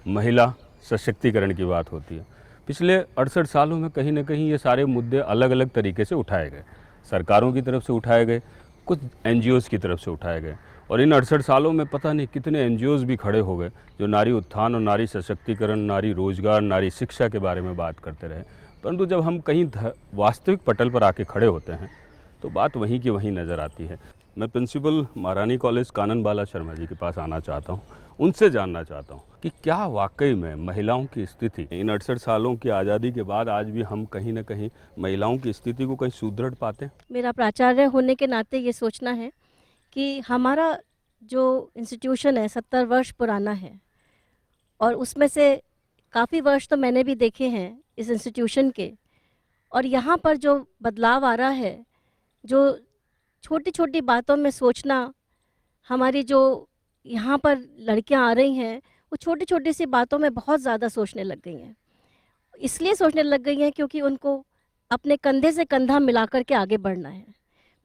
महिला सशक्तिकरण की बात होती है। पिछले 68 सालों में कहीं न कहीं ये सारे मुद्दे अलग अलग तरीके से उठाए गए। सरकारों की तरफ से उठाए गए, कुछ एनजीओज़ की तरफ से उठाए गए, और इन 68 सालों में पता नहीं कितने एनजीओज़ भी खड़े हो गए जो नारी उत्थान और नारी सशक्तिकरण, नारी रोजगार, नारी शिक्षा के बारे में बात करते रहे। परंतु जब हम कहीं वास्तविक पटल पर आके खड़े होते हैं तो बात वहीं की वहीं नज़र आती है। मैं प्रिंसिपल महारानी कॉलेज कानन बाला शर्मा जी के पास आना चाहता हूँ, उनसे जानना चाहता हूँ कि क्या वाकई में महिलाओं की स्थिति इन 68 सालों की आज़ादी के बाद आज भी हम कहीं न कहीं महिलाओं की स्थिति को कहीं सुदृढ़ पाते हैं? मेरा प्राचार्य होने के नाते ये सोचना है कि हमारा जो इंस्टीट्यूशन है 70 वर्ष पुराना है, और उसमें से काफ़ी वर्ष तो मैंने भी देखे हैं इस इंस्टीट्यूशन के। और यहाँ पर जो बदलाव आ रहा है, जो छोटी-छोटी बातों में सोचना, हमारी जो यहाँ पर लड़कियाँ आ रही हैं, वो छोटी-छोटी सी बातों में बहुत ज़्यादा सोचने लग गई हैं। इसलिए सोचने लग गई हैं क्योंकि उनको अपने कंधे से कंधा मिलाकर के आगे बढ़ना है।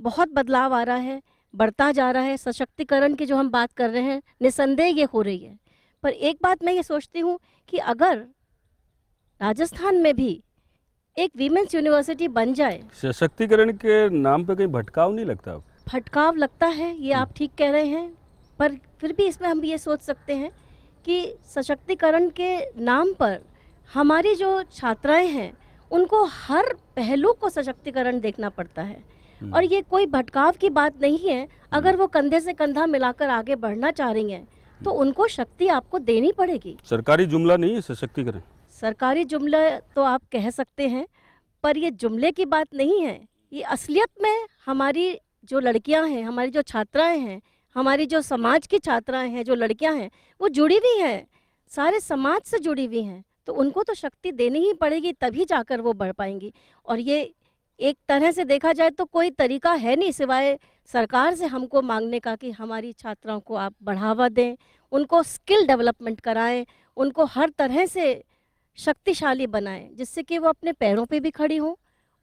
बहुत बदलाव आ रहा है, बढ़ता जा रहा है। सशक्तिकरण की जो हम बात कर रहे हैं, निस्संदेह ये हो रही है। पर एक बात मैं ये सोचती हूँ कि अगर राजस्थान में भी एक वीमेंस यूनिवर्सिटी बन जाए। सशक्तिकरण के नाम पे कहीं भटकाव नहीं लगता? भटकाव लगता है, ये आप ठीक कह रहे हैं, पर फिर भी इसमें हम ये सोच सकते हैं कि सशक्तिकरण के नाम पर हमारी जो छात्राएं हैं, उनको हर पहलू को सशक्तिकरण देखना पड़ता है। और ये कोई भटकाव की बात नहीं है। अगर वो कंधे से कंधा मिलाकर आगे बढ़ना चाह रही हैं, तो उनको शक्ति आपको देनी पड़ेगी। सरकारी जुमला नहीं है सशक्तिकरण? सरकारी जुमला तो आप कह सकते हैं, पर ये जुमले की बात नहीं है। ये असलियत में हमारी जो लड़कियां हैं, हमारी जो छात्राएं हैं, हमारी जो समाज की छात्राएं हैं, जो लड़कियां हैं, वो जुड़ी हुई हैं, सारे समाज से जुड़ी हुई हैं। तो उनको तो शक्ति देनी ही पड़ेगी, तभी जाकर वो बढ़ पाएंगी। और ये एक तरह से देखा जाए तो कोई तरीका है नहीं सिवाय सरकार से हमको मांगने का कि हमारी छात्राओं को आप बढ़ावा दें, उनको स्किल डेवलपमेंट कराएं, उनको हर तरह से शक्तिशाली बनाएं, जिससे कि वो अपने पैरों पे भी खड़ी हों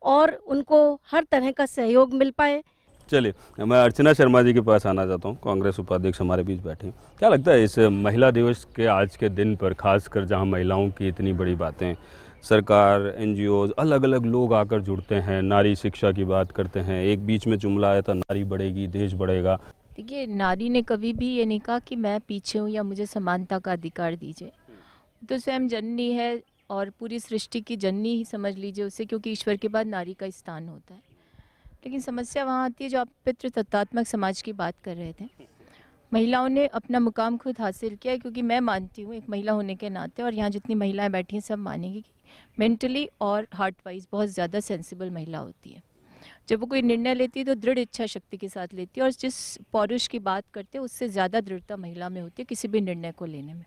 और उनको हर तरह का सहयोग मिल पाए। चलिए, मैं अर्चना शर्मा जी के पास आना चाहता हूँ, कांग्रेस उपाध्यक्ष हमारे बीच बैठे हैं। क्या लगता है इस महिला दिवस के आज के दिन पर, खासकर जहाँ महिलाओं की इतनी बड़ी बातें, सरकार, एनजीओज, अलग अलग लोग आकर जुड़ते हैं, नारी शिक्षा की बात करते हैं, एक बीच में जुमला आया था नारी बढ़ेगी देश बढ़ेगा। देखिए, नारी ने कभी भी ये नहीं कहा कि मैं पीछे हूँ या मुझे समानता का अधिकार दीजिए। तो स्वयं जननी है और पूरी सृष्टि की जननी ही समझ लीजिए उसे, क्योंकि ईश्वर के बाद नारी का स्थान होता है। लेकिन समस्या वहाँ आती है जो आप पितृसत्तात्मक समाज की बात कर रहे थे। महिलाओं ने अपना मुकाम खुद हासिल किया है, क्योंकि मैं मानती हूँ एक महिला होने के नाते, और यहाँ जितनी महिलाएं बैठी हैं सब मानेंगी कि मेंटली और हार्ट वाइज बहुत ज़्यादा सेंसिबल महिला होती है। जब वो कोई निर्णय लेती है तो दृढ़ इच्छा शक्ति के साथ लेती है, और जिस पौरुष की बात करते हैं उससे ज़्यादा दृढ़ता महिला में होती है किसी भी निर्णय को लेने में।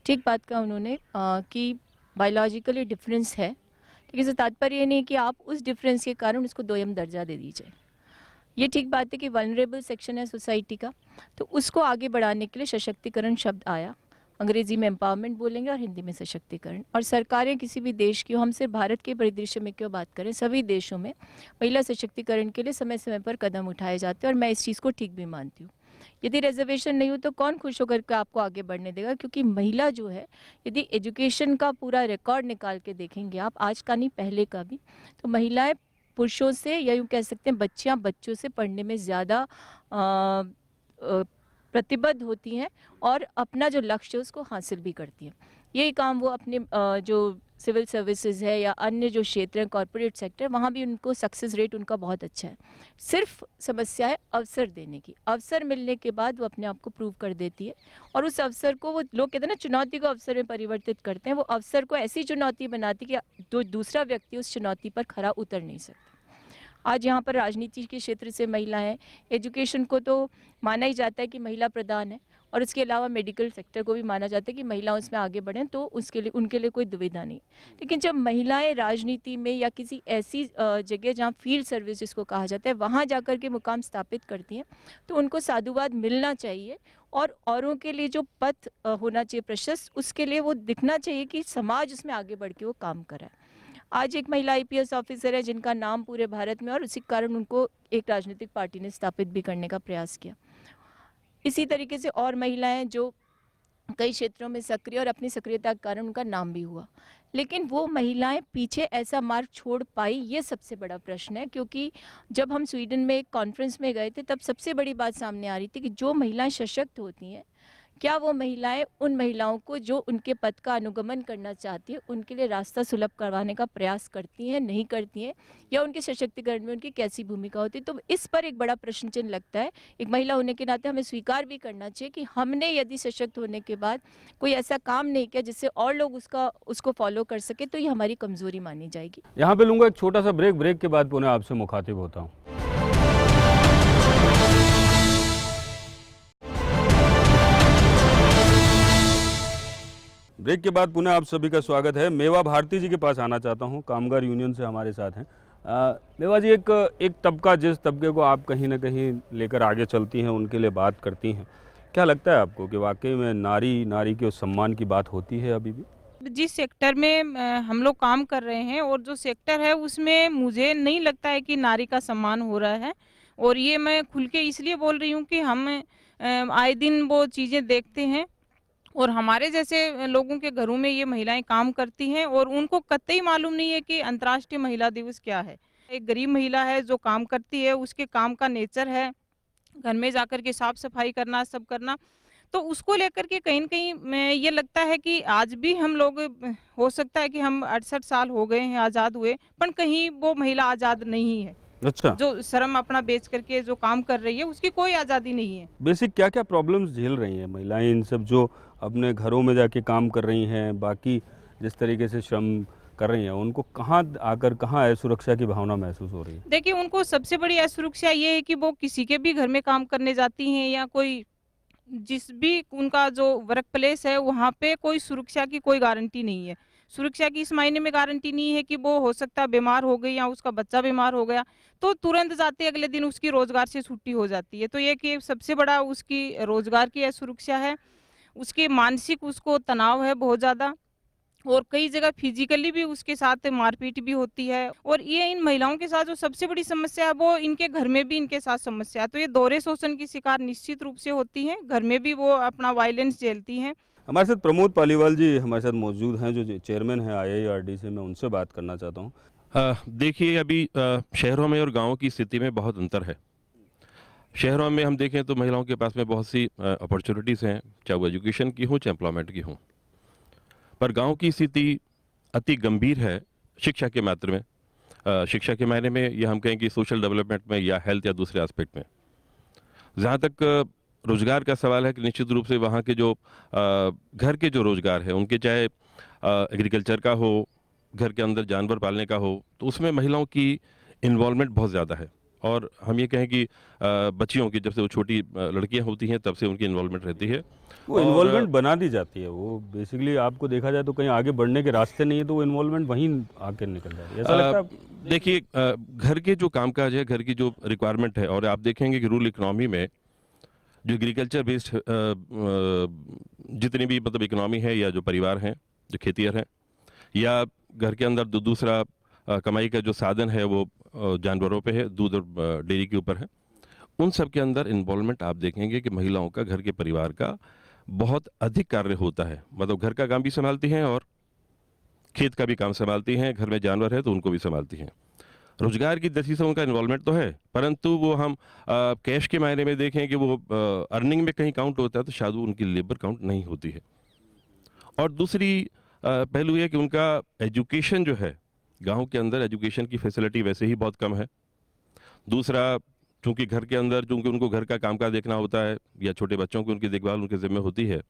ठीक बात कहा उन्होंने कि बायोलॉजिकली डिफरेंस है, लेकिन इससे तात्पर्य ये नहीं कि आप उस डिफरेंस के कारण उसको दोयम दर्जा दे दीजिए। ये ठीक बात है कि वल्नरेबल सेक्शन है सोसाइटी का, तो उसको आगे बढ़ाने के लिए सशक्तिकरण शब्द आया। अंग्रेजी में एम्पावरमेंट बोलेंगे और हिंदी में सशक्तिकरण। और सरकारें किसी भी देश की, हम सिर्फ भारत के परिदृश्य में क्यों बात करें, सभी देशों में महिला सशक्तिकरण के लिए समय समय पर कदम उठाए जाते हैं, और मैं इस चीज़ को ठीक भी मानती हूँ। यदि रिजर्वेशन नहीं हो तो कौन खुश होकर के आपको आगे बढ़ने देगा, क्योंकि महिला जो है, यदि एजुकेशन का पूरा रिकॉर्ड निकाल के देखेंगे आप, आज का नहीं पहले का भी, तो महिलाएं पुरुषों से, या यूँ कह सकते हैं बच्चियां बच्चों से पढ़ने में ज़्यादा प्रतिबद्ध होती हैं और अपना जो लक्ष्य है उसको हासिल भी करती हैं। यही काम वो अपने जो सिविल सर्विसेज है या अन्य जो क्षेत्र हैं, कॉरपोरेट सेक्टर, वहाँ भी उनको सक्सेस रेट उनका बहुत अच्छा है। सिर्फ समस्या है अवसर देने की। अवसर मिलने के बाद वो अपने आप को प्रूव कर देती है, और उस अवसर को, वो लोग कहते हैं ना चुनौती को अवसर में परिवर्तित करते हैं, वो अवसर को ऐसी चुनौती बनाती है कि दूसरा व्यक्ति उस चुनौती पर खरा उतर नहीं सकता। आज यहाँ पर राजनीति के क्षेत्र से महिला हैं, एजुकेशन को तो माना ही जाता है कि महिला प्रधान है, और इसके अलावा मेडिकल सेक्टर को भी माना जाता है कि महिलाओं उसमें आगे बढ़ें, तो उसके लिए, उनके लिए कोई दुविधा नहीं। लेकिन जब महिलाएं राजनीति में या किसी ऐसी जगह जहाँ फील्ड सर्विस जिसको कहा जाता है, वहाँ जाकर के मुकाम स्थापित करती हैं, तो उनको साधुवाद मिलना चाहिए, और औरों के लिए जो पथ होना चाहिए प्रशस्त, उसके लिए वो दिखना चाहिए कि समाज उसमें आगे बढ़ के वो काम करा है। आज एक महिला आईपीएस ऑफिसर है जिनका नाम पूरे भारत में, और उसी कारण उनको एक राजनीतिक पार्टी ने स्थापित भी करने का प्रयास किया। इसी तरीके से और महिलाएं जो कई क्षेत्रों में सक्रिय और अपनी सक्रियता के कारण उनका नाम भी हुआ। लेकिन वो महिलाएं पीछे ऐसा मार्ग छोड़ पाई, ये सबसे बड़ा प्रश्न है। क्योंकि जब हम स्वीडन में एक कॉन्फ्रेंस में गए थे तब सबसे बड़ी बात सामने आ रही थी कि जो महिलाएं सशक्त होती हैं, क्या वो महिलाएं उन महिलाओं को जो उनके पद का अनुगमन करना चाहती है उनके लिए रास्ता सुलभ करवाने का प्रयास करती हैं, नहीं करती हैं, या उनके सशक्तिकरण में उनकी कैसी भूमिका होती है। तो इस पर एक बड़ा प्रश्न चिन्ह लगता है। एक महिला होने के नाते हमें स्वीकार भी करना चाहिए कि हमने यदि सशक्त होने के बाद कोई ऐसा काम नहीं किया जिससे और लोग उसको फॉलो कर सके, तो ये हमारी कमजोरी मानी जाएगी। यहाँ पे लूँगा एक छोटा सा ब्रेक के बाद पुनः आपसे मुखातिब होता हूँ। ब्रेक के बाद पुनः आप सभी का स्वागत है। मेवा भारती जी के पास आना चाहता हूँ, कामगार यूनियन से हमारे साथ हैं। मेवा जी, एक तबका जिस तबके को आप कहीं ना कहीं लेकर आगे चलती हैं, उनके लिए बात करती हैं, क्या लगता है आपको कि वाकई में नारी के उस सम्मान की बात होती है अभी भी? जिस सेक्टर में हम लोग काम कर रहे हैं और जो सेक्टर है उसमें मुझे नहीं लगता है कि नारी का सम्मान हो रहा है। और ये मैं खुल के इसलिए बोल रही हूँ कि हम आए दिन वो चीज़ें देखते हैं और हमारे जैसे लोगों के घरों में ये महिलाएं काम करती हैं और उनको कतई मालूम नहीं है कि अंतर्राष्ट्रीय महिला दिवस क्या है। एक गरीब महिला है जो काम करती है, उसके काम का नेचर है घर में जाकर के साफ सफाई करना, सब करना। तो उसको लेकर के कहीं न कहीं मैं ये लगता है कि आज भी हम लोग हो सकता है कि हम 68 साल हो गए हैं आज़ाद हुए, पर कहीं वो महिला आज़ाद नहीं है। अच्छा, जो श्रम अपना बेच करके जो काम कर रही है, उसकी कोई आज़ादी नहीं है। बेसिक क्या क्या प्रॉब्लम्स झेल रही हैं महिलाएं, इन सब जो अपने घरों में जाके काम कर रही हैं, बाकी जिस तरीके से श्रम कर रही हैं, उनको कहाँ असुरक्षा की भावना महसूस हो रही है? देखिए, उनको सबसे बड़ी असुरक्षा ये है कि वो किसी के भी घर में काम करने जाती हैं या कोई जिस भी उनका जो वर्क प्लेस है वहाँ पे कोई सुरक्षा की कोई गारंटी नहीं है। सुरक्षा की इस मायने में गारंटी नहीं है कि वो हो सकता है बीमार हो गई या उसका बच्चा बीमार हो गया, तो तुरंत जाते अगले दिन उसकी रोज़गार से छुट्टी हो जाती है। तो ये कि सबसे बड़ा उसकी रोज़गार की असुरक्षा है, उसके मानसिक उसको तनाव है बहुत ज़्यादा और कई जगह फिजिकली भी उसके साथ मारपीट भी होती है। और ये इन महिलाओं के साथ जो सबसे बड़ी समस्या है वो इनके घर में भी इनके साथ समस्या है। तो ये दोहरे शोषण की शिकार निश्चित रूप से होती हैं, घर में भी वो अपना वायलेंस झेलती हैं। हमारे साथ प्रमोद पालीवाल जी हमारे साथ मौजूद हैं, जो चेयरमैन हैं IIRD से। मैं उनसे बात करना चाहता हूँ। देखिए, अभी शहरों में और गांवों की स्थिति में बहुत अंतर है। शहरों में हम देखें तो महिलाओं के पास में बहुत सी अपॉर्चुनिटीज़ हैं, चाहे वो एजुकेशन की हो चाहे एम्प्लॉयमेंट की हो। पर गांव की स्थिति अति गंभीर है शिक्षा के मात्र में। शिक्षा के मायने में या हम कहें कि सोशल डेवलपमेंट में या हेल्थ या दूसरे एस्पेक्ट में। जहाँ तक रोजगार का सवाल है कि निश्चित रूप से वहाँ के जो घर के जो रोजगार है उनके, चाहे एग्रीकल्चर का हो, घर के अंदर जानवर पालने का हो, तो उसमें महिलाओं की इन्वॉल्वमेंट बहुत ज़्यादा है। और हम ये कहें कि बच्चियों की जब से वो छोटी लड़कियां होती हैं तब से उनकी इन्वॉल्वमेंट रहती है। वो इन्वॉल्वमेंट बना दी जाती है, वो बेसिकली आपको देखा जाए तो कहीं आगे बढ़ने के रास्ते नहीं है, तो वो इन्वॉल्वमेंट वहीं आके निकल जाती है, ऐसा लगता है? देखिए, घर के जो कामकाज है, घर की जो रिक्वायरमेंट है, और आप देखेंगे कि रूरल इकोनॉमी में जो एग्रीकल्चर बेस्ड जितनी भी मतलब इकोनॉमी है या जो परिवार हैं, जो खेतिहर हैं, या घर के अंदर दूसरा कमाई का जो साधन है वो जानवरों पे है, दूध और डेयरी के ऊपर है, उन सब के अंदर इन्वॉल्वमेंट आप देखेंगे कि महिलाओं का, घर के परिवार का बहुत अधिक कार्य होता है। मतलब घर का काम भी संभालती हैं और खेत का भी काम संभालती हैं, घर में जानवर है तो उनको भी संभालती हैं। रोजगार की दृष्टि से उनका इन्वॉल्वमेंट तो है, परंतु वो हम कैश के मायने में देखें कि वो अर्निंग में कहीं काउंट होता है तो शायद उनकी लेबर काउंट नहीं होती है। और दूसरी पहलू ये कि उनका एजुकेशन जो है, गांव के अंदर एजुकेशन की फैसिलिटी वैसे ही बहुत कम है। दूसरा, चूंकि घर के अंदर चूंकि उनको घर का कामकाज देखना होता है या छोटे बच्चों की उनकी देखभाल उनके ज़िम्मे होती है,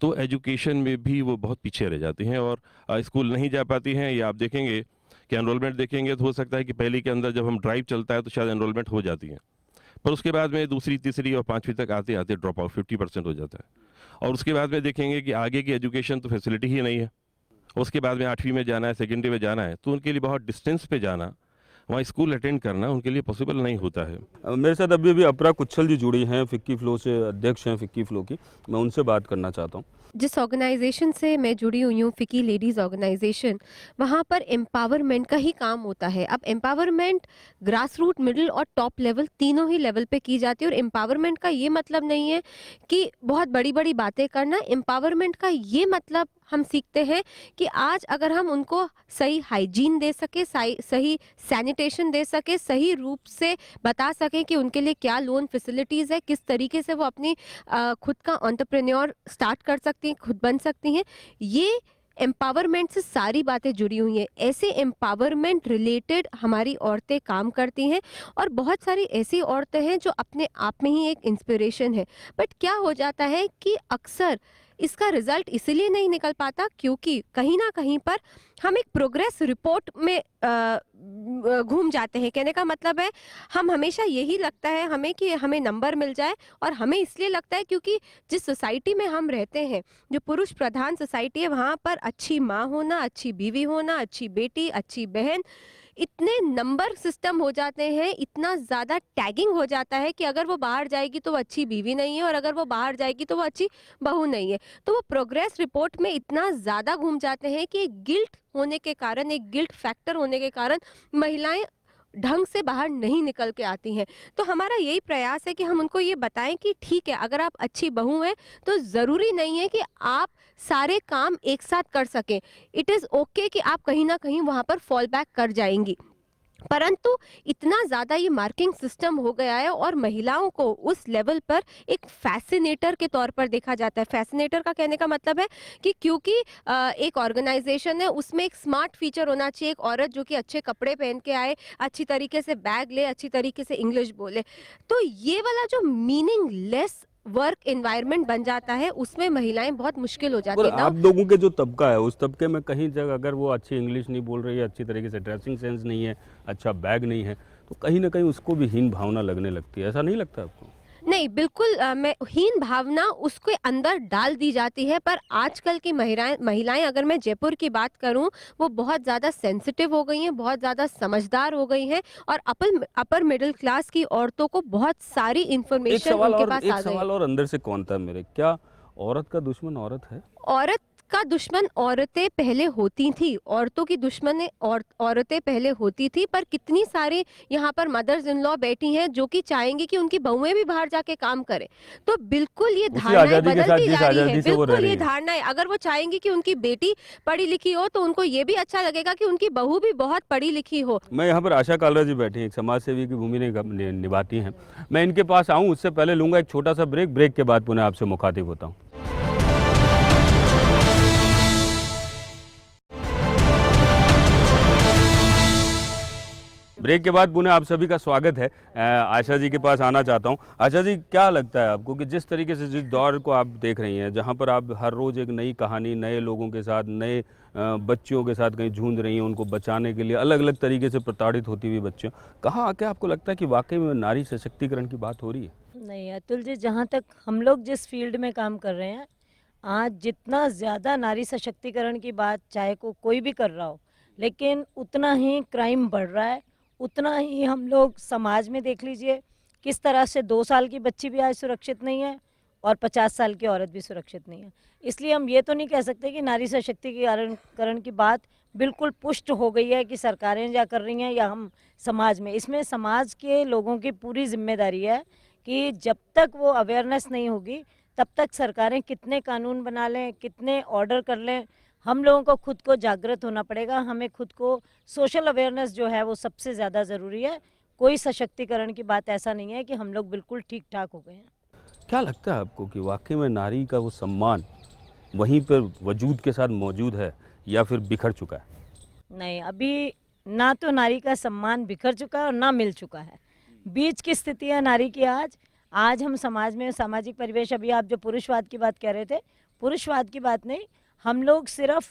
तो एजुकेशन में भी वो बहुत पीछे रह जाती हैं और स्कूल नहीं जा पाती हैं। या आप देखेंगे कि एनरोलमेंट देखेंगे तो हो सकता है कि पहले के अंदर जब हम ड्राइव चलता है तो शायद एनरोलमेंट हो जाती है, पर उसके बाद में दूसरी, तीसरी और पाँचवीं तक आते आते ड्रॉप आउट 50% हो जाता है। और उसके बाद में देखेंगे कि आगे की एजुकेशन तो फैसिलिटी ही नहीं है। उसके बाद में 8वीं में जाना है, सेकेंडरी में जाना है, तो उनके लिए बहुत डिस्टेंस पे जाना, वहाँ स्कूल अटेंड करना उनके लिए पॉसिबल नहीं होता है। मेरे साथ अभी अपरा कुच्छल जी जुड़ी हैं, फिक्की फ्लो से अध्यक्ष हैं फिक्की फ्लो की। मैं उनसे बात करना चाहता हूँ। जिस ऑर्गेनाइजेशन से मैं जुड़ी हुई हूँ, फ़िकी लेडीज़ ऑर्गेनाइजेशन, वहाँ पर एम्पावरमेंट का ही काम होता है। अब एम्पावरमेंट ग्रास रूट, मिडिल और टॉप लेवल तीनों ही लेवल पे की जाती है। और एम्पावरमेंट का ये मतलब नहीं है कि बहुत बड़ी बड़ी बातें करना। एम्पावरमेंट का ये मतलब हम सीखते हैं कि आज अगर हम उनको सही हाइजीन दे सके, सही सैनिटेशन दे सके, सही रूप से बता सकें कि उनके लिए क्या लोन फैसिलिटीज़ है, किस तरीके से वो अपनी खुद का एंटरप्रेन्योर स्टार्ट कर सकती हैं, खुद बन सकती हैं, ये एम्पावरमेंट से सारी बातें जुड़ी हुई हैं। ऐसे एम्पावरमेंट रिलेटेड हमारी औरतें काम करती हैं और बहुत सारी ऐसी औरतें हैं जो अपने आप में ही एक इंस्पिरेशन है। बट क्या हो जाता है कि अक्सर इसका रिजल्ट इसीलिए नहीं निकल पाता क्योंकि कहीं ना कहीं पर हम एक प्रोग्रेस रिपोर्ट में घूम जाते हैं। कहने का मतलब है, हम हमेशा यही लगता है हमें कि हमें नंबर मिल जाए, और हमें इसलिए लगता है क्योंकि जिस सोसाइटी में हम रहते हैं, जो पुरुष प्रधान सोसाइटी है, वहाँ पर अच्छी माँ होना, अच्छी बीवी होना, अच्छी बेटी, अच्छी बहन, इतने नंबर सिस्टम हो जाते हैं, इतना ज़्यादा टैगिंग हो जाता है कि अगर वो बाहर जाएगी तो वो अच्छी बीवी नहीं है, और अगर वो बाहर जाएगी तो वो अच्छी बहू नहीं है। तो वो प्रोग्रेस रिपोर्ट में इतना ज़्यादा घूम जाते हैं कि गिल्ट होने के कारण, एक गिल्ट फैक्टर होने के कारण महिलाएं ढंग से बाहर नहीं निकल के आती हैं। तो हमारा यही प्रयास है कि हम उनको ये बताएं कि ठीक है, अगर आप अच्छी बहू हैं तो ज़रूरी नहीं है कि आप सारे काम एक साथ कर सकें। इट इज़ ओके कि आप कहीं ना कहीं वहाँ पर फॉल बैक कर जाएंगी। परंतु इतना ज़्यादा ये मार्किंग सिस्टम हो गया है और महिलाओं को उस लेवल पर एक फैसिनेटर के तौर पर देखा जाता है। फैसिनेटर का कहने का मतलब है कि क्योंकि एक ऑर्गेनाइजेशन है, उसमें एक स्मार्ट फीचर होना चाहिए। एक औरत जो कि अच्छे कपड़े पहन के आए, अच्छी तरीके से बैग ले, अच्छी तरीके से इंग्लिश बोले, तो ये वाला जो मीनिंगलेस वर्क एनवायरनमेंट बन जाता है, उसमें महिलाएं बहुत मुश्किल हो जाती और है ना। आप लोगों के जो तबका है, उस तबके में कहीं जगह अगर वो अच्छी इंग्लिश नहीं बोल रही है, अच्छी तरीके से ड्रेसिंग सेंस नहीं है, अच्छा बैग नहीं है, तो कहीं ना कहीं उसको भी हीन भावना लगने लगती है। ऐसा नहीं लगता आपको? नहीं, बिल्कुल मैं हीन भावना उसके अंदर डाल दी जाती है। पर आजकल की महिलाएं अगर मैं जयपुर की बात करूं, वो बहुत ज़्यादा सेंसिटिव हो गई हैं, बहुत ज़्यादा समझदार हो गई हैं, और अपर मिडिल क्लास की औरतों को बहुत सारी इंफॉर्मेशन उनके पास एक आ गई है। सवाल और अंदर से कौन था मेरे, क्या औरत का दुश्मन औरत है? औरत का दुश्मन औरतें पहले होती थी, औरतों की दुश्मन औरतें पहले होती थी, पर कितनी सारी यहाँ पर मदर्स इन लॉ बैठी हैं जो कि चाहेंगी कि उनकी बहुएं भी बाहर जाके काम करें। तो बिल्कुल ये उसी धारणाएं आज़ादी के साथ बदलती जिस जा रही है। आज़ादी से वो रह बिल्कुल रही ये हैं। धारणाएं, अगर वो चाहेंगी कि उनकी बेटी पढ़ी लिखी हो तो उनको ये भी अच्छा लगेगा कि उनकी बहू भी बहुत पढ़ी लिखी हो। मैं यहाँ पर आशा कालरा जी बैठी हैं, एक समाज सेवी की भूमिका निभाती हैं। मैं इनके पास आऊँ उससे पहले लूँगा एक छोटा सा ब्रेक। ब्रेक के बाद पुनः आपसे मुखातिब होता हूँ। ब्रेक के बाद पुनः आप सभी का स्वागत है। आशा जी के पास आना चाहता हूँ। आशा जी, क्या लगता है आपको कि जिस तरीके से जिस दौर को आप देख रही हैं, जहाँ पर आप हर रोज़ एक नई कहानी, नए लोगों के साथ, नए बच्चियों के साथ कहीं झूंझ रही हैं, उनको बचाने के लिए अलग अलग तरीके से प्रताड़ित होती हुई बच्चियों, कहाँ आके आपको लगता है कि वाकई में नारी सशक्तिकरण की बात हो रही है? नहीं अतुल जी, जहाँ तक हम लोग जिस फील्ड में काम कर रहे हैं, आज जितना ज़्यादा नारी सशक्तिकरण की बात चाहे कोई भी कर रहा हो, लेकिन उतना ही क्राइम बढ़ रहा है। उतना ही हम लोग समाज में देख लीजिए किस तरह से 2 साल की बच्ची भी आज सुरक्षित नहीं है और 50 साल की औरत भी सुरक्षित नहीं है। इसलिए हम ये तो नहीं कह सकते कि नारी सशक्तिकरण की बात बिल्कुल पुष्ट हो गई है कि सरकारें या कर रही हैं या हम समाज में। इसमें समाज के लोगों की पूरी जिम्मेदारी है कि जब तक वो अवेयरनेस नहीं होगी तब तक सरकारें कितने कानून बना लें, कितने ऑर्डर कर लें, हम लोगों को खुद को जागृत होना पड़ेगा। हमें खुद को सोशल अवेयरनेस जो है वो सबसे ज़्यादा ज़रूरी है। कोई सशक्तिकरण की बात ऐसा नहीं है कि हम लोग बिल्कुल ठीक ठाक हो गए हैं। क्या लगता है आपको कि वाकई में नारी का वो सम्मान वहीं पर वजूद के साथ मौजूद है या फिर बिखर चुका है? नहीं, अभी ना तो नारी का सम्मान बिखर चुका है और ना मिल चुका है। बीच की स्थिति है नारी की आज। आज हम समाज में सामाजिक परिवेश, अभी आप जो पुरुषवाद की बात कह रहे थे, पुरुषवाद की बात नहीं, हम लोग सिर्फ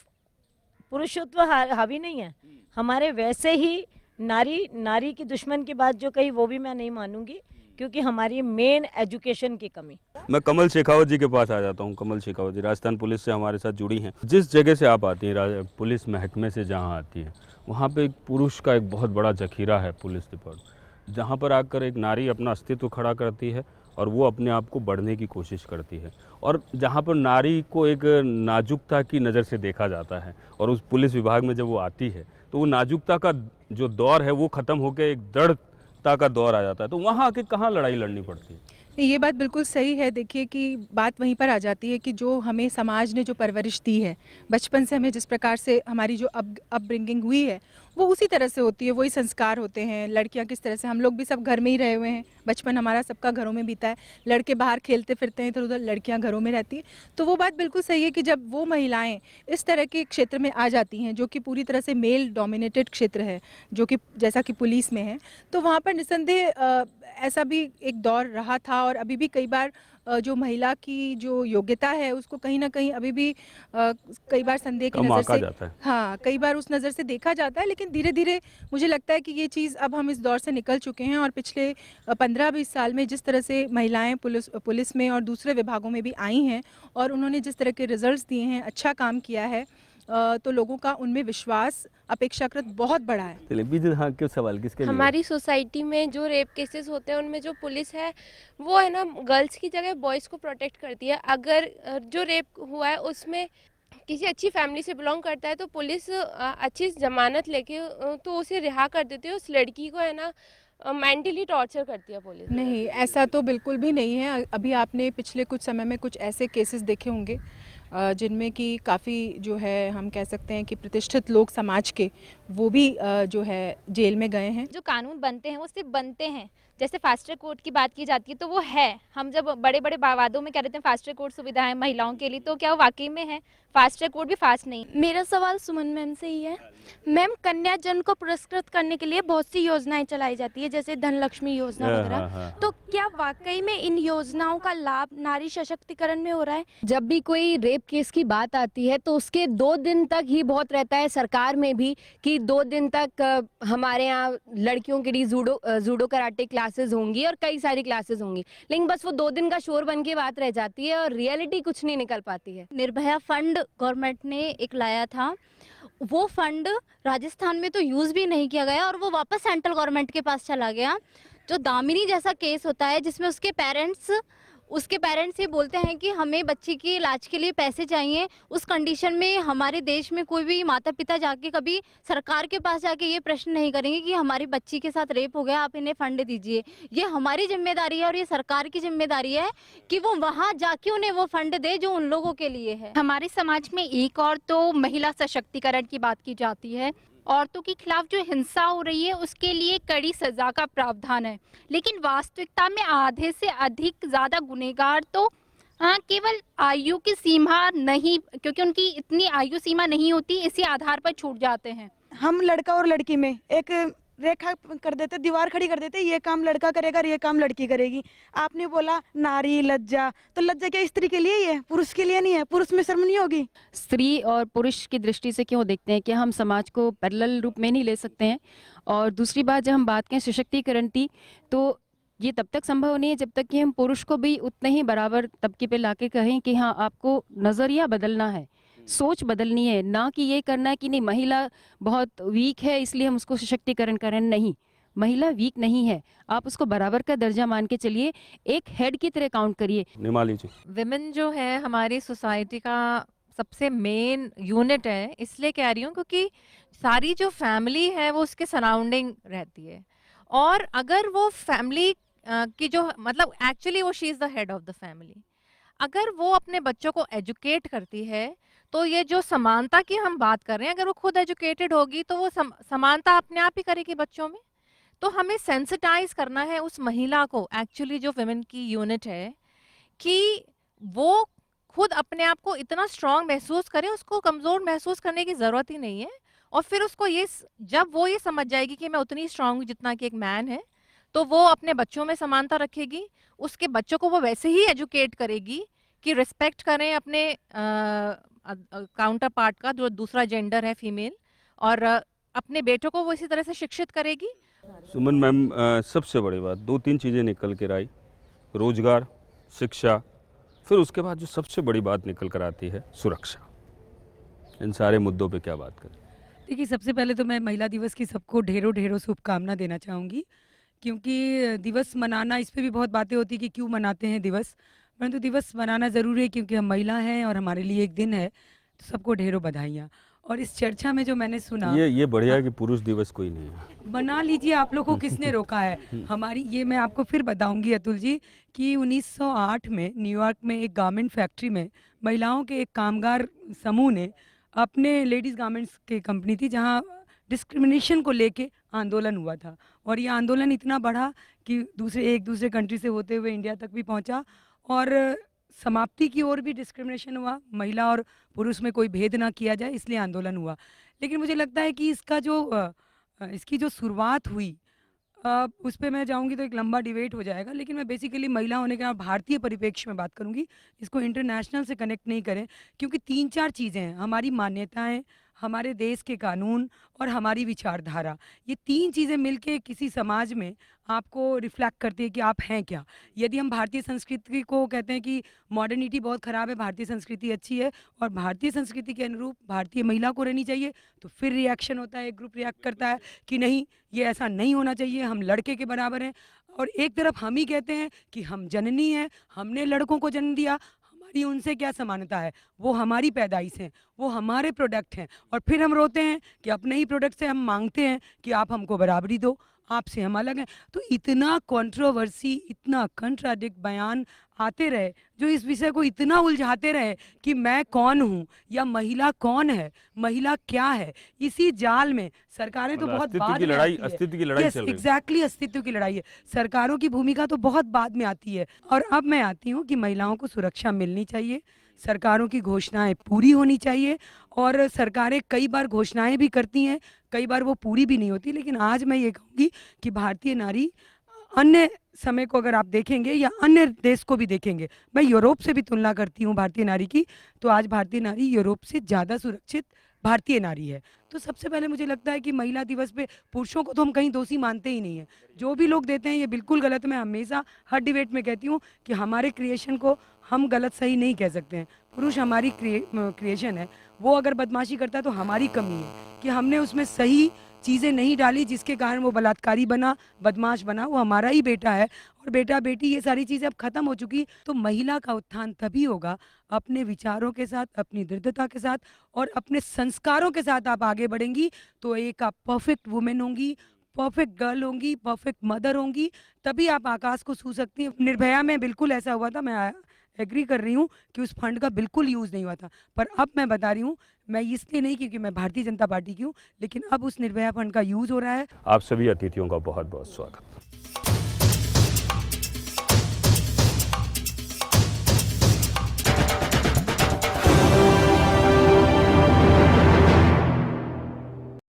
पुरुषत्व हावी नहीं है हमारे, वैसे ही नारी की दुश्मन की बात जो कही वो भी मैं नहीं मानूंगी, क्योंकि हमारी मेन एजुकेशन की कमी। मैं कमल शेखावत जी के पास आ जाता हूँ। कमल शेखावत जी राजस्थान पुलिस से हमारे साथ जुड़ी हैं। जिस जगह से आप आती हैं, पुलिस महकमे से जहाँ आती हैं, वहाँ पे एक पुरुष का एक बहुत बड़ा जखीरा है पुलिस डिपार्टमेंट, जहाँ पर आकर एक नारी अपना अस्तित्व खड़ा करती है और वो अपने आप को बढ़ने की कोशिश करती है। और जहाँ पर नारी को एक नाजुकता की नज़र से देखा जाता है और उस पुलिस विभाग में जब वो आती है तो वो नाजुकता का जो दौर है वो ख़त्म होकर एक दृढ़ता का दौर आ जाता है। तो वहाँ आके कहाँ लड़ाई लड़नी पड़ती है। ये बात बिल्कुल सही है। देखिए कि बात वहीं पर आ जाती है कि जो हमें समाज ने जो परवरिश दी है, बचपन से हमें जिस प्रकार से हमारी जो अपब्रिंगिंग हुई है वो उसी तरह से होती है, वही संस्कार होते हैं। लड़कियां किस तरह से, हम लोग भी सब घर में ही रहे हुए हैं, बचपन हमारा सबका घरों में बीता है। लड़के बाहर खेलते फिरते हैं इधर उधर, लड़कियां घरों में रहती हैं। तो वो बात बिल्कुल सही है कि जब वो महिलाएं इस तरह के क्षेत्र में आ जाती हैं जो कि पूरी तरह से मेल डोमिनेटेड क्षेत्र है, जो कि जैसा कि पुलिस में है, तो वहाँ पर निस्संदेह ऐसा भी एक दौर रहा था और अभी भी कई बार जो महिला की जो योग्यता है उसको कहीं ना कहीं अभी भी कई बार संदेह की कम नज़र आंका से, जाता है। हाँ, कई बार उस नज़र से देखा जाता है। लेकिन धीरे धीरे मुझे लगता है कि ये चीज़ अब हम इस दौर से निकल चुके हैं और पिछले 15-20 साल में जिस तरह से महिलाएं पुलिस में और दूसरे विभागों में भी आई हैं और उन्होंने जिस तरह के रिजल्ट्स दिए हैं, अच्छा काम किया है, तो लोगों का उनमें विश्वास अपेक्षाकृत बहुत बड़ा है। चलिए बीजू, हाँ, क्यों सवाल किसके लिए? हमारी सोसाइटी में जो रेप केसेस होते हैं उनमें जो पुलिस है वो है ना गर्ल्स की जगह बॉयज़ को प्रोटेक्ट करती है। अगर जो रेप हुआ है उसमें किसी अच्छी फैमिली से बिलोंग करता है तो पुलिस अच्छी जमानत लेके तो उसे रिहा कर देती है। उस लड़की को है ना मेंटली टॉर्चर करती है पुलिस। नहीं, ऐसा तो बिल्कुल भी नहीं है। अभी आपने पिछले कुछ समय में कुछ ऐसे केसेस देखे होंगे जिनमें कि काफ़ी जो है हम कह सकते हैं कि प्रतिष्ठित लोग समाज के वो भी जो है जेल में गए हैं। जो कानून बनते हैं वो सिर्फ बनते हैं। जैसे फास्ट ट्रैक कोर्ट की बात की जाती है तो वो है, हम जब बड़े बड़े वादों में कह रहे थे फास्ट ट्रैक कोर्ट सुविधाएं महिलाओं के लिए, तो क्या वो वाकई में है? फास्ट ट्रैक कोर्ट भी फास्ट नहीं। मेरा सवाल सुमन मैम से ही है। मैम, कन्या जन को पुरस्कृत करने के लिए बहुत सी योजनाएं चलाई जाती है, जैसे धन लक्ष्मी योजना वगैरह। तो क्या वाकई में इन योजनाओं का लाभ नारी सशक्तिकरण में हो रहा है? जब भी कोई रेप केस की बात आती है तो उसके 2 दिन तक ही बहुत रहता है सरकार में भी कि 2 दिन तक हमारे यहाँ लड़कियों के लिए जूडो कराटे क्लासेस होंगी और कई सारी क्लासेस होंगी, लेकिन बस वो 2 दिन का शोर बन के बात रह जाती है और रियलिटी कुछ नहीं निकल पाती है। निर्भया फंड गवर्नमेंट ने एक लाया था, वो फंड राजस्थान में तो यूज़ भी नहीं किया गया और वो वापस सेंट्रल गवर्नमेंट के पास चला गया। जो दामिनी जैसा केस होता है जिसमें उसके पेरेंट्स ये बोलते हैं कि हमें बच्ची के इलाज के लिए पैसे चाहिए, उस कंडीशन में हमारे देश में कोई भी माता पिता जाके कभी सरकार के पास जाके ये प्रश्न नहीं करेंगे कि हमारी बच्ची के साथ रेप हो गया, आप इन्हें फंड दीजिए। ये हमारी जिम्मेदारी है और ये सरकार की जिम्मेदारी है कि वो वहाँ जाके उन्हें वो फंड दे जो उन लोगों के लिए है। हमारे समाज में एक और तो महिला सशक्तिकरण की बात की जाती है, औरतों के खिलाफ जो हिंसा हो रही है उसके लिए कड़ी सजा का प्रावधान है, लेकिन वास्तविकता में आधे से अधिक ज़्यादा गुनहगार तो केवल आयु की सीमा नहीं, क्योंकि उनकी इतनी आयु सीमा नहीं होती, इसी आधार पर छूट जाते हैं। हम लड़का और लड़की में एक रेखा कर देते, दीवार खड़ी कर देते, ये काम लड़का करेगा और ये काम लड़की करेगी। आपने बोला नारी लज्जा, तो लज्जा क्या स्त्री के लिए ही है, पुरुष के लिए नहीं है? पुरुष में शर्म नहीं होगी? स्त्री और पुरुष की दृष्टि से क्यों देखते हैं कि हम समाज को पैरेलल रूप में नहीं ले सकते हैं। और दूसरी बात, जब हम बात करें सशक्तिकरण की, तो ये तब तक संभव नहीं है जब तक कि हम पुरुष को भी उतने ही बराबर तबके पे लाके कहें कि हाँ, आपको नज़रिया बदलना है, सोच बदलनी है, ना कि ये करना है कि नहीं महिला बहुत वीक है इसलिए हम उसको सशक्तिकरण करें। नहीं, महिला वीक नहीं है, आप उसको बराबर का दर्जा मान के चलिए, एक हेड की तरह काउंट करिए। निमाली जी, विमेन जो है हमारी सोसाइटी का सबसे मेन यूनिट है, इसलिए कह रही हूँ क्योंकि सारी जो फैमिली है वो उसके सराउंडिंग रहती है, और अगर वो फैमिली की जो मतलब एक्चुअली वो she is the head of the family, अगर वो अपने बच्चों को एजुकेट करती है तो ये जो समानता की हम बात कर रहे हैं, अगर वो खुद एजुकेटेड होगी तो वो समानता अपने आप ही करेगी बच्चों में। तो हमें सेंसिटाइज करना है उस महिला को, एक्चुअली जो विमेन की यूनिट है, कि वो खुद अपने आप को इतना स्ट्रांग महसूस करे, उसको कमज़ोर महसूस करने की ज़रूरत ही नहीं है। और फिर उसको ये, जब वो ये समझ जाएगी कि मैं उतनी स्ट्रांग हूँ जितना कि एक मैन है, तो वो अपने बच्चों में समानता रखेगी, उसके बच्चों को वो वैसे ही एजुकेट करेगी कि रिस्पेक्ट करें अपने काउंटर पार्ट का, जो दूसरा जेंडर है फीमेल, और अपने बेटों को वो इसी तरह से शिक्षित करेगी। सुमन मैम, सबसे बड़ी बात 2-3 चीज़ें निकल कर आई, रोजगार, शिक्षा, फिर उसके बाद जो सबसे बड़ी बात निकल कर आती है सुरक्षा। इन सारे मुद्दों पे क्या बात करें? देखिए, सबसे पहले तो मैं महिला दिवस की सबको ढेरों ढेरों शुभकामना देना चाहूँगी क्योंकि दिवस मनाना, इस पे भी बहुत बातें होती कि क्यों मनाते हैं दिवस, परंतु दिवस मनाना ज़रूरी है क्योंकि हम महिला हैं और हमारे लिए एक दिन है। तो सबको ढेरों बधाइयाँ। और इस चर्चा में जो मैंने सुना, ये बढ़िया है कि पुरुष दिवस कोई नहीं है। बना लीजिए, आप लोग को किसने रोका है? हमारी, ये मैं आपको फिर बताऊंगी अतुल जी, कि 1908 में न्यूयॉर्क में एक गारमेंट फैक्ट्री में महिलाओं के एक कामगार समूह ने अपने, लेडीज़ गारमेंट्स की कंपनी थी जहां डिस्क्रिमिनेशन को लेके आंदोलन हुआ था, और ये आंदोलन इतना बढ़ा कि एक दूसरे कंट्री से होते हुए इंडिया तक भी पहुंचा, और समाप्ति की ओर भी डिस्क्रिमिनेशन हुआ, महिला और पुरुष में कोई भेद ना किया जाए, इसलिए आंदोलन हुआ। लेकिन मुझे लगता है कि इसकी जो शुरुआत हुई, उस पे मैं जाऊंगी तो एक लंबा डिबेट हो जाएगा, लेकिन मैं बेसिकली महिला होने के नाते भारतीय परिप्रेक्ष्य में बात करूंगी, इसको इंटरनेशनल से कनेक्ट नहीं करें, क्योंकि 3-4 चीज़ें हैं, हमारी मान्यताएं, हमारे देश के कानून और हमारी विचारधारा। ये 3 चीज़ें मिलके किसी समाज में आपको रिफ्लेक्ट करती है कि आप हैं क्या। यदि हम भारतीय संस्कृति को कहते हैं कि मॉडर्निटी बहुत ख़राब है, भारतीय संस्कृति अच्छी है और भारतीय संस्कृति के अनुरूप भारतीय महिला को रहनी चाहिए, तो फिर रिएक्शन होता है, एक ग्रुप रिएक्ट करता है कि नहीं, ये ऐसा नहीं होना चाहिए, हम लड़के के बराबर हैं। और एक तरफ हम ही कहते हैं कि हम जननी हैं, हमने लड़कों को जन्म दिया, हमारी उनसे क्या समानता है, वो हमारी पैदाइश हैं, वो हमारे प्रोडक्ट हैं। और फिर हम रोते हैं कि अपने ही प्रोडक्ट से हम मांगते हैं कि आप हमको बराबरी दो, आपसे हम अलग हैं। तो इतना कंट्रोवर्सी, इतना कंट्राडिक्ट बयान आते रहे जो इस विषय को इतना उलझाते रहे कि मैं कौन हूँ या महिला कौन है, महिला क्या है। इसी जाल में सरकारें तो बहुत बाद में आती है। अस्तित्व की लड़ाई चल रही है। एग्जैक्टली, अस्तित्व की लड़ाई है। सरकारों की भूमिका तो बहुत बाद में आती है। और अब मैं आती हूँ कि महिलाओं को सुरक्षा मिलनी चाहिए, सरकारों की घोषणाएं पूरी होनी चाहिए, और सरकारें कई बार घोषणाएं भी करती हैं, कई बार वो पूरी भी नहीं होती। लेकिन आज मैं ये कहूँगी कि भारतीय नारी, अन्य समय को अगर आप देखेंगे या अन्य देश को भी देखेंगे, मैं यूरोप से भी तुलना करती हूँ भारतीय नारी की, तो आज भारतीय नारी यूरोप से ज़्यादा सुरक्षित भारतीय नारी है। तो सबसे पहले मुझे लगता है कि महिला दिवस पे पुरुषों को तो हम कहीं दोषी मानते ही नहीं है। जो भी लोग देते हैं ये बिल्कुल गलत है। मैं हमेशा हर डिबेट में कहती हूँ कि हमारे क्रिएशन को हम गलत सही नहीं कह सकते हैं। पुरुष हमारी क्रिएशन है, वो अगर बदमाशी करता है तो हमारी कमी है कि हमने उसमें सही चीज़ें नहीं डाली, जिसके कारण वो बलात्कारी बना, बदमाश बना। वो हमारा ही बेटा है, और बेटा बेटी ये सारी चीज़ें अब खत्म हो चुकी। तो महिला का उत्थान तभी होगा अपने विचारों के साथ, अपनी दृढ़ता के साथ और अपने संस्कारों के साथ आप आगे बढ़ेंगी, तो एक आप परफेक्ट वुमेन होंगी, परफेक्ट गर्ल होंगी, परफेक्ट मदर होंगी, तभी आप आकाश को छू सकती हैं। निर्भया में बिल्कुल ऐसा हुआ था, मैं एग्री कर रही हूँ कि उस फंड का बिल्कुल यूज़ नहीं हुआ था। पर अब मैं बता रही हूँ, मैं इसलिए नहीं क्योंकि मैं भारतीय जनता पार्टी की हूँ, लेकिन अब उस निर्भया फंड का यूज़ हो रहा है। आप सभी अतिथियों का बहुत बहुत स्वागत।